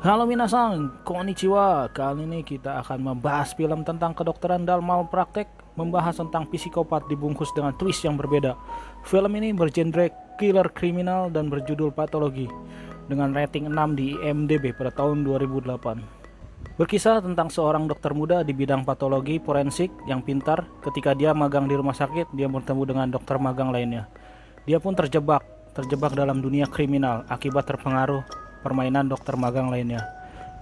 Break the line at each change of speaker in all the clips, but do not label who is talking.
Halo minasan, konnichiwa. Kali ini kita akan membahas film tentang kedokteran dan malpraktek, membahas tentang psikopat dibungkus dengan twist yang berbeda. Film ini bergenre killer kriminal dan berjudul Patologi dengan rating 6 di IMDb pada tahun 2008. Berkisah tentang seorang dokter muda di bidang patologi forensik yang pintar. Ketika dia magang di rumah sakit, dia bertemu dengan dokter magang lainnya. Dia pun terjebak dalam dunia kriminal akibat terpengaruh permainan dokter magang lainnya.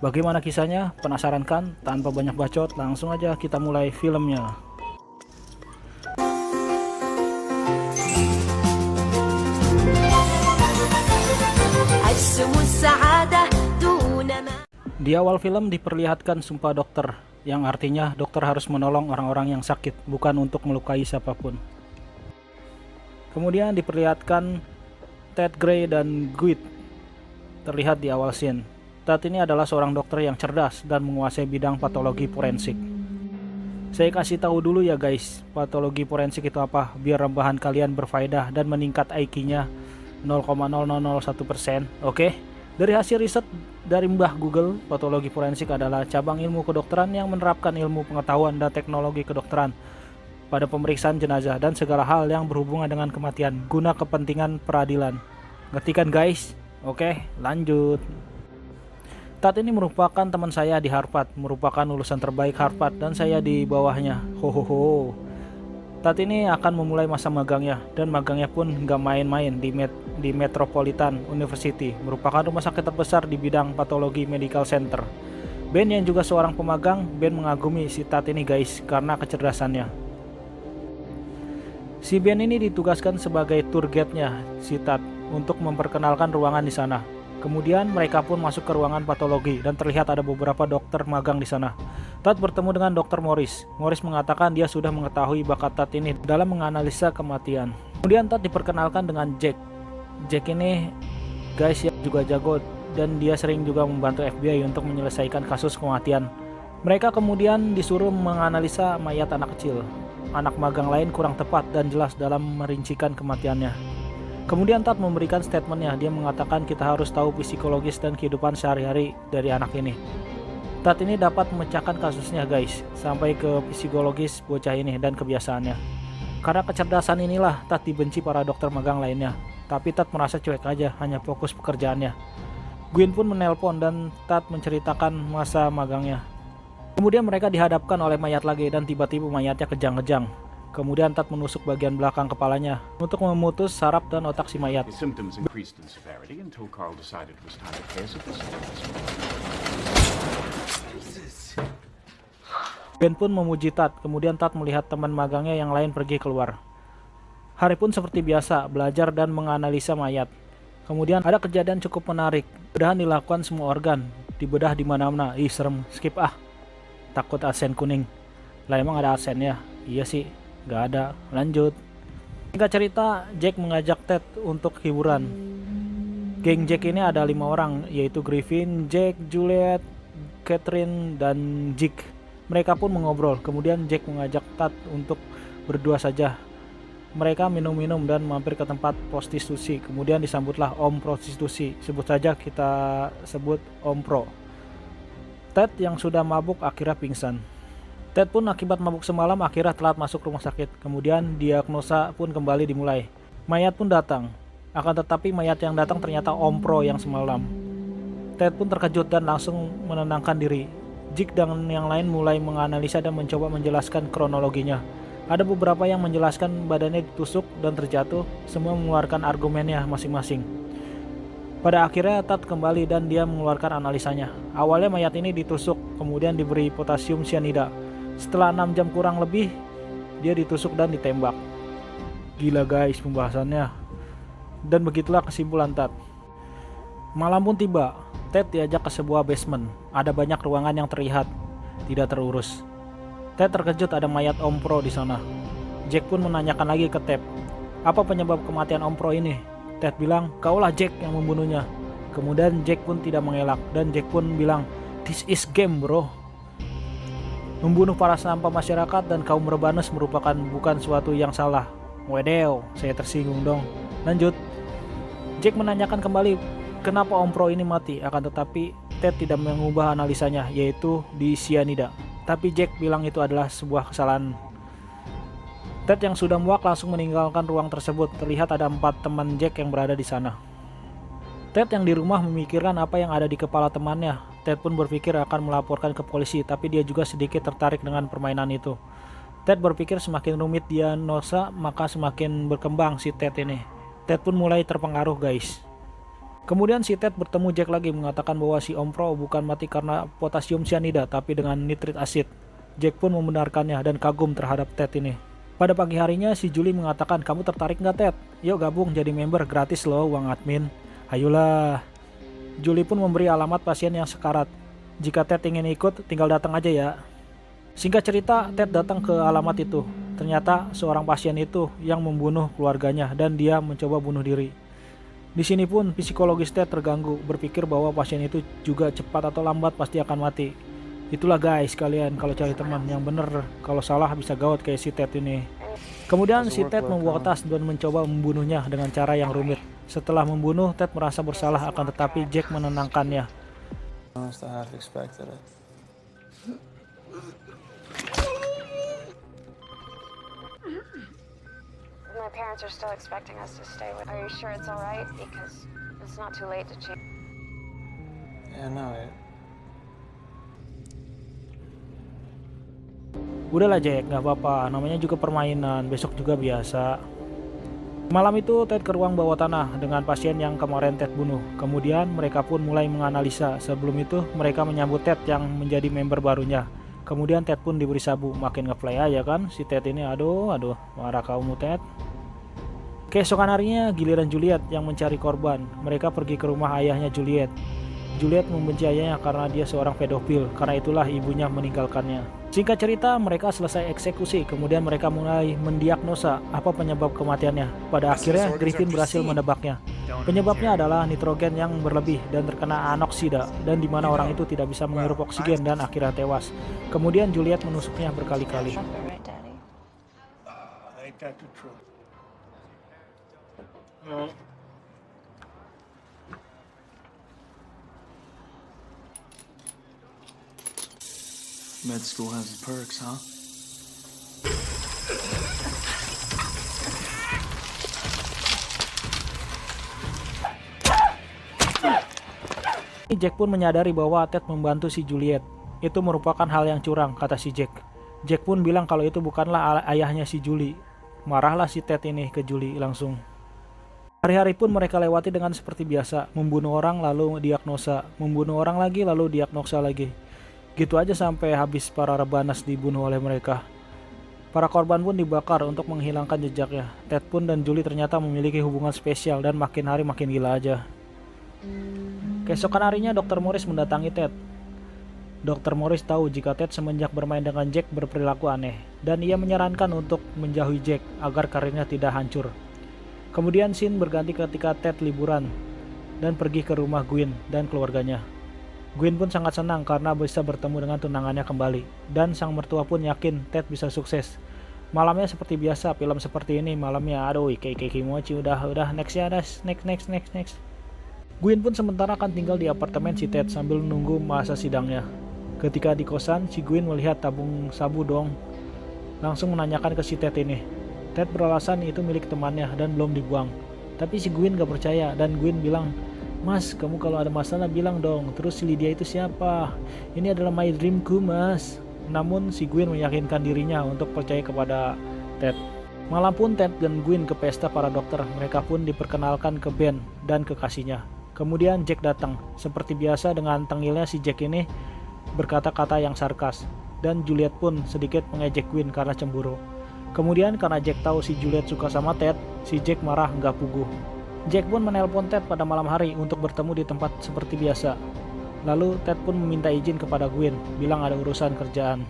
Bagaimana kisahnya? Penasaran kan? Tanpa banyak bacot, langsung aja kita mulai filmnya. Di awal film diperlihatkan sumpah dokter, yang artinya dokter harus menolong orang-orang yang sakit, bukan untuk melukai siapapun. Kemudian diperlihatkan Ted Gray dan Guitt terlihat di awal scene. Ted ini adalah seorang dokter yang cerdas dan menguasai bidang patologi forensik. Saya kasih tahu dulu ya guys, patologi forensik itu apa, biar rebahan kalian berfaedah dan meningkat IQ-nya 0,0001%. Oke? Dari hasil riset dari Mbah Google, patologi forensik adalah cabang ilmu kedokteran yang menerapkan ilmu pengetahuan dan teknologi kedokteran pada pemeriksaan jenazah dan segala hal yang berhubungan dengan kematian guna kepentingan peradilan. Ngerti kan guys? Oke, lanjut. Ted ini merupakan teman saya di Harvard, merupakan lulusan terbaik Harvard dan saya di bawahnya. Hohoho. Ted ini akan memulai masa magangnya, dan magangnya pun nggak main-main di Metropolitan University, merupakan rumah sakit terbesar di bidang patologi medical center. Ben yang juga seorang pemagang, Ben mengagumi si Ted ini guys karena kecerdasannya. Si Ben ini ditugaskan sebagai tour guide-nya si Ted untuk memperkenalkan ruangan di sana. Kemudian mereka pun masuk ke ruangan patologi dan terlihat ada beberapa dokter magang di sana. Ted bertemu dengan Dr. Morris. Morris mengatakan dia sudah mengetahui bakat Ted ini dalam menganalisa kematian. Kemudian Ted diperkenalkan dengan Jack. Jack ini guys yang juga jago dan dia sering juga membantu FBI untuk menyelesaikan kasus kematian. Mereka kemudian disuruh menganalisa mayat anak kecil. Anak magang lain kurang tepat dan jelas dalam merincikan kematiannya. Kemudian Ted memberikan statementnya, dia mengatakan kita harus tahu psikologis dan kehidupan sehari-hari dari anak ini. Ted ini dapat memecahkan kasusnya guys, sampai ke psikologis bocah ini dan kebiasaannya. Karena kecerdasan inilah Ted dibenci para dokter magang lainnya, tapi Ted merasa cuek aja, hanya fokus pekerjaannya. Gwen pun menelpon dan Ted menceritakan masa magangnya. Kemudian mereka dihadapkan oleh mayat lagi dan tiba-tiba mayatnya kejang-kejang. Kemudian Ted menusuk bagian belakang kepalanya untuk memutus saraf dan otak si mayat. Ben pun memuji Ted, kemudian Ted melihat teman magangnya yang lain pergi keluar. Hari pun seperti biasa, belajar dan menganalisa mayat. Kemudian ada kejadian cukup menarik. Bedahan dilakukan semua organ, dibedah di mana-mana. Ih serem, skip ah. Takut arsen kuning. Lah emang ada arsennya? Iya sih. Gak ada, lanjut. Singkat cerita, Jack mengajak Ted untuk hiburan. Geng Jack ini ada 5 orang, yaitu Griffin, Jack, Juliet, Catherine, dan Jake. Mereka pun mengobrol, kemudian Jack mengajak Ted untuk berdua saja. Mereka minum-minum dan mampir ke tempat prostitusi, kemudian disambutlah Om Prostitusi. Sebut saja kita sebut Om Pro. Ted yang sudah mabuk akhirnya pingsan. Ted pun akibat mabuk semalam akhirnya telat masuk rumah sakit. Kemudian diagnosa pun kembali dimulai. Mayat pun datang. Akan tetapi mayat yang datang ternyata Om Pro yang semalam. Ted pun terkejut dan langsung menenangkan diri. Jake dan yang lain mulai menganalisa dan mencoba menjelaskan kronologinya. Ada beberapa yang menjelaskan badannya ditusuk dan terjatuh. Semua mengeluarkan argumennya masing-masing. Pada akhirnya Ted kembali dan dia mengeluarkan analisanya. Awalnya mayat ini ditusuk, kemudian diberi potasium cyanida. Setelah 6 jam kurang lebih, dia ditusuk dan ditembak. Gila guys pembahasannya. Dan begitulah kesimpulan Ted. Malam pun tiba. Ted diajak ke sebuah basement. Ada banyak ruangan yang terlihat tidak terurus. Ted terkejut ada mayat Om Pro di sana. Jack pun menanyakan lagi ke Ted, apa penyebab kematian Om Pro ini? Ted bilang, kaulah Jack yang membunuhnya. Kemudian Jack pun tidak mengelak dan Jack pun bilang, this is game bro. Membunuh para sampah masyarakat dan kaum rebanes merupakan bukan suatu yang salah. Wedew, saya tersinggung dong. Lanjut. Jack menanyakan kembali kenapa Om Pro ini mati, akan tetapi Ted tidak mengubah analisanya, yaitu di cyanida. Tapi Jack bilang itu adalah sebuah kesalahan. Ted yang sudah muak langsung meninggalkan ruang tersebut. Terlihat ada 4 teman Jack yang berada di sana. Ted yang di rumah memikirkan apa yang ada di kepala temannya. Ted pun berpikir akan melaporkan ke polisi, tapi dia juga sedikit tertarik dengan permainan itu. Ted berpikir semakin rumit diagnosa, maka semakin berkembang si Ted ini. Ted pun mulai terpengaruh guys. Kemudian si Ted bertemu Jack lagi, mengatakan bahwa si Om Pro bukan mati karena potasium cyanida, tapi dengan nitrit asid. Jack pun membenarkannya dan kagum terhadap Ted ini. Pada pagi harinya si Julie mengatakan, kamu tertarik nggak Ted? Yuk gabung jadi member, gratis loh uang admin. Ayolah. Julie pun memberi alamat pasien yang sekarat. Jika Ted ingin ikut, tinggal datang aja ya. Singkat cerita, Ted datang ke alamat itu. Ternyata seorang pasien itu yang membunuh keluarganya dan dia mencoba bunuh diri. Di sini pun psikologis Ted terganggu, berpikir bahwa pasien itu juga cepat atau lambat pasti akan mati. Itulah guys, kalian kalau cari teman yang bener, kalau salah bisa gawat kayak si Ted ini. Kemudian si Ted membawa tas dan mencoba membunuhnya dengan cara yang rumit. Setelah membunuh, Ted merasa bersalah, akan tetapi Jack menenangkannya.
My parents are still expecting us to stay with. Are you sure it's all right? Because it's not too late to change.
Yeah, no.
Udahlah Jack, gak apa-apa, namanya juga permainan, besok juga biasa. Malam itu Ted ke ruang bawah tanah dengan pasien yang kemarin Ted bunuh. Kemudian mereka pun mulai menganalisa. Sebelum itu mereka menyambut Ted yang menjadi member barunya. Kemudian Ted pun diberi sabu, makin ngeplay aja kan si Ted ini. Aduh, marah kamu Ted. Keesokan harinya giliran Juliet yang mencari korban. Mereka pergi ke rumah ayahnya Juliet. Juliet membenci ayahnya karena dia seorang pedofil, karena itulah ibunya meninggalkannya. Singkat cerita, mereka selesai eksekusi, kemudian mereka mulai mendiagnosa apa penyebab kematiannya. Pada akhirnya Griffin berhasil menebaknya. Penyebabnya adalah nitrogen yang berlebih dan terkena anoksida, dan di mana orang itu tidak bisa menghirup oksigen dan akhirnya tewas. Kemudian Juliet menusuknya berkali-kali.
Med school has its perks, huh?
Jack pun menyadari bahwa Ted membantu si Juliet. Itu merupakan hal yang curang, kata si Jack. Jack pun bilang kalau itu bukanlah ayahnya si Julie. Marahlah si Ted ini ke Julie langsung. Hari-hari pun mereka lewati dengan seperti biasa, membunuh orang lalu diagnosa, membunuh orang lagi lalu diagnosa lagi. Gitu aja sampai habis para rebanas dibunuh oleh mereka. Para korban pun dibakar untuk menghilangkan jejaknya. Ted pun dan Julie ternyata memiliki hubungan spesial dan makin hari makin gila aja. Keesokan harinya Dr. Morris mendatangi Ted. Dr. Morris tahu jika Ted semenjak bermain dengan Jack berperilaku aneh, dan ia menyarankan untuk menjauhi Jack agar karirnya tidak hancur. Kemudian scene berganti ketika Ted liburan dan pergi ke rumah Gwen dan keluarganya. Gwen pun sangat senang karena bisa bertemu dengan tunangannya kembali, dan sang mertua pun yakin Ted bisa sukses. Malamnya seperti biasa, film seperti ini malamnya, aduh kayak mochi, udah next ya, next. Gwen pun sementara akan tinggal di apartemen si Ted sambil nunggu masa sidangnya. Ketika di kosan, si Gwen melihat tabung sabu dong. Langsung menanyakan ke si Ted ini. Ted beralasan itu milik temannya dan belum dibuang. Tapi si Gwen gak percaya dan Gwen bilang, "Mas, kamu kalau ada masalah bilang dong. Terus si Lydia itu siapa? Ini adalah my dreamku, Mas." Namun si Gwen meyakinkan dirinya untuk percaya kepada Ted. Malam pun Ted dan Gwen ke pesta para dokter. Mereka pun diperkenalkan ke Ben dan kekasihnya. Kemudian Jack datang. Seperti biasa dengan tengilnya si Jack ini berkata-kata yang sarkas. Dan Juliet pun sedikit mengejek Gwen karena cemburu. Kemudian karena Jack tahu si Juliet suka sama Ted, si Jack marah nggak puguh. Jack pun menelpon Ted pada malam hari untuk bertemu di tempat seperti biasa. Lalu Ted pun meminta izin kepada Gwen, bilang ada urusan kerjaan.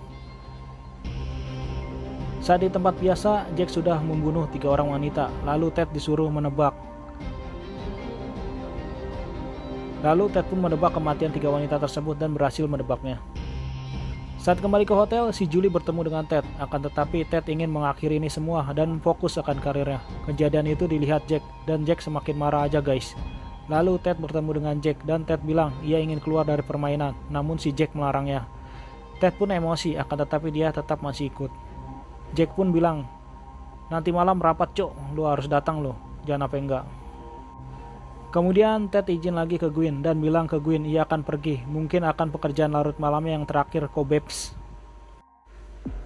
Saat di tempat biasa, Jack sudah membunuh 3 orang wanita, lalu Ted disuruh menebak. Lalu Ted pun menebak kematian 3 wanita tersebut dan berhasil menebaknya. Saat kembali ke hotel, si Julie bertemu dengan Ted, akan tetapi Ted ingin mengakhiri ini semua dan fokus akan karirnya. Kejadian itu dilihat Jack, dan Jack semakin marah aja guys. Lalu Ted bertemu dengan Jack dan Ted bilang ia ingin keluar dari permainan, namun si Jack melarangnya. Ted pun emosi, akan tetapi dia tetap masih ikut. Jack pun bilang, nanti malam rapat cok, lu harus datang lo, jangan apa enggak. Kemudian Ted izin lagi ke Gwen dan bilang ke Gwen ia akan pergi, mungkin akan pekerjaan larut malamnya yang terakhir Cobwebs.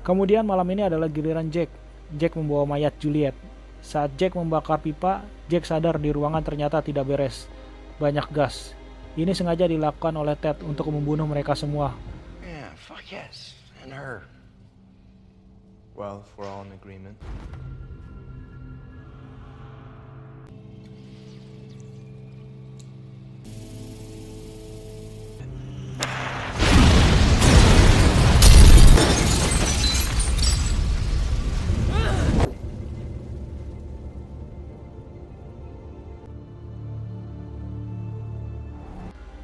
Kemudian malam ini adalah giliran Jack. Jack membawa mayat Juliet. Saat Jack membakar pipa, Jack sadar di ruangan ternyata tidak beres. Banyak gas. Ini sengaja dilakukan oleh Ted untuk membunuh mereka semua.
Yeah, fuck yes. And her. Well, if we're all in agreement.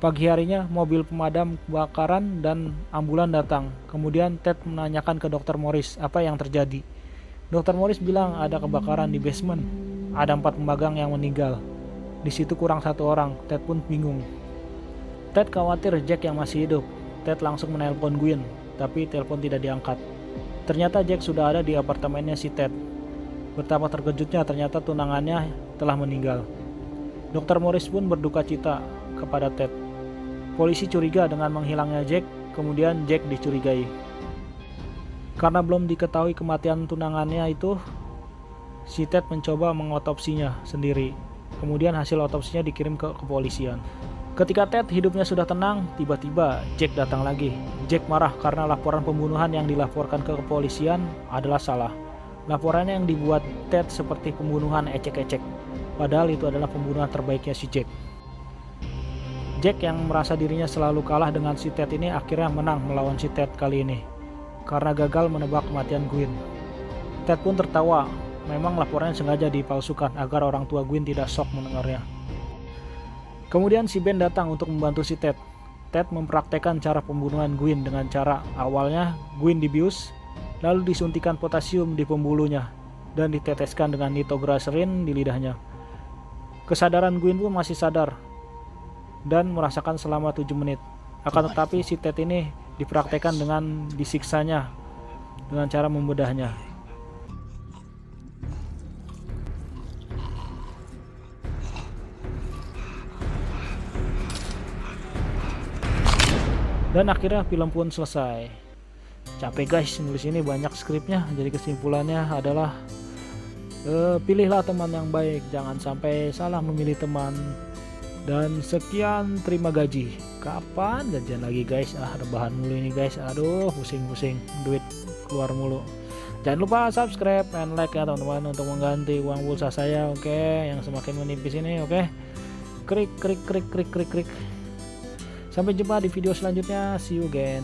Pagi harinya, mobil pemadam kebakaran dan ambulan datang. Kemudian Ted menanyakan ke Dr. Morris apa yang terjadi. Dr. Morris bilang ada kebakaran di basement. Ada 4 pemagang yang meninggal. Di situ kurang 1 orang. Ted pun bingung. Ted khawatir Jack yang masih hidup. Ted langsung menelpon Gwen, tapi telepon tidak diangkat. Ternyata Jack sudah ada di apartemennya si Ted. Betapa terkejutnya ternyata tunangannya telah meninggal. Dr. Morris pun berduka cita kepada Ted. Polisi curiga dengan menghilangnya Jack, kemudian Jack dicurigai. Karena belum diketahui kematian tunangannya itu, si Ted mencoba mengotopsinya sendiri. Kemudian hasil otopsinya dikirim ke kepolisian. Ketika Ted hidupnya sudah tenang, tiba-tiba Jack datang lagi. Jack marah karena laporan pembunuhan yang dilaporkan ke kepolisian adalah salah. Laporannya yang dibuat Ted seperti pembunuhan ecek-ecek, padahal itu adalah pembunuhan terbaiknya si Jack. Jack yang merasa dirinya selalu kalah dengan si Ted ini akhirnya menang melawan si Ted kali ini karena gagal menebak kematian Gwen. Ted pun tertawa, memang laporannya sengaja dipalsukan agar orang tua Gwen tidak shock mendengarnya. Kemudian si Ben datang untuk membantu si Ted. Ted mempraktekkan cara pembunuhan Gwen dengan cara awalnya Gwen dibius, lalu disuntikan potasium di pembuluhnya dan diteteskan dengan nitroglycerin di lidahnya. Kesadaran Gwen pun masih sadar dan merasakan selama 7 menit. Akan tetapi si Ted ini dipraktekkan dengan disiksanya dengan cara membedahnya. Dan akhirnya film pun selesai. Capek guys nulis ini, banyak skripnya. Jadi kesimpulannya adalah pilihlah teman yang baik, jangan sampai salah memilih teman. Dan sekian, terima gaji. Kapan gajian lagi guys? Rebahan mulu ini guys. Aduh, pusing-pusing, duit keluar mulu. Jangan lupa subscribe and like ya teman-teman untuk mengganti uang pulsa saya, oke, yang semakin menipis ini, oke. Krik. Sampai jumpa di video selanjutnya. See you again.